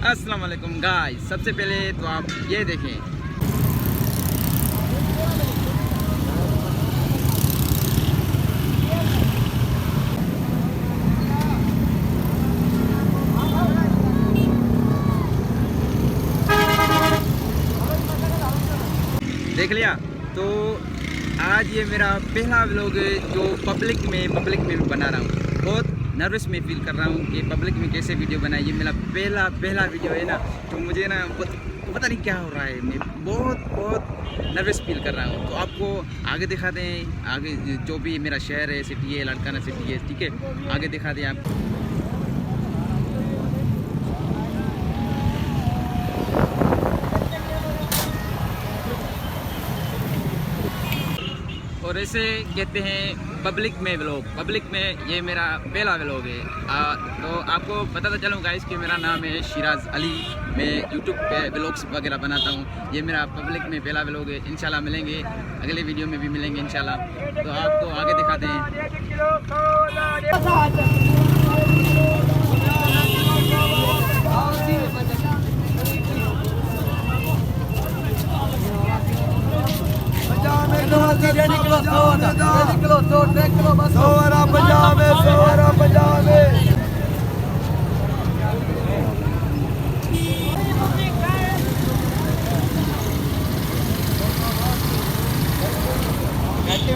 अस्सलाम वालेकुम गाइस, सबसे पहले तो आप ये देखें, देख लिया। तो आज ये मेरा पहला व्लॉग है जो पब्लिक में बना रहा हूँ। बहुत नर्वस में फील कर रहा हूँ कि पब्लिक में कैसे वीडियो बनाए। ये मेरा पहला वीडियो है ना, तो मुझे ना पता नहीं क्या हो रहा है। मैं बहुत नर्वस फील कर रहा हूँ। तो आपको आगे दिखाते हैं, आगे जो भी मेरा शहर है, सिटी है, लड़काना सिटी है, ठीक है, आगे दिखा दें आपको। और ऐसे कहते हैं पब्लिक में व्लॉग। पब्लिक में ये मेरा पहला व्लॉग है। तो आपको बताता चलूँ गाइस कि मेरा नाम है शिराज अली। मैं यूट्यूब पे व्लॉग्स वगैरह बनाता हूँ। ये मेरा पब्लिक में पहला व्लॉग है। इंशाल्लाह मिलेंगे, अगले वीडियो में भी मिलेंगे इंशाल्लाह। तो आपको आगे दिखाते हैं।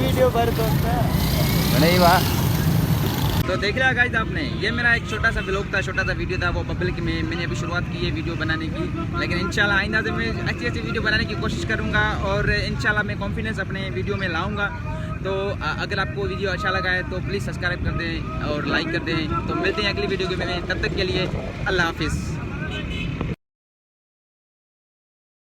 वीडियो पर नहीं वाह। तो देख लिया गाइस आपने, ये मेरा एक छोटा सा व्लॉग था, छोटा सा वीडियो था। वो पब्लिक में मैंने अभी शुरुआत की है वीडियो बनाने की, लेकिन इंशाल्लाह आइंदा से मैं अच्छी वीडियो बनाने की कोशिश करूँगा और इंशाल्लाह मैं कॉन्फिडेंस अपने वीडियो में लाऊंगा। तो अगर आपको वीडियो अच्छा लगा है तो प्लीज़ सब्सक्राइब कर दें और लाइक कर दें। तो मिलते हैं अगली वीडियो में, तब तक के लिए अल्लाह हाफिज़।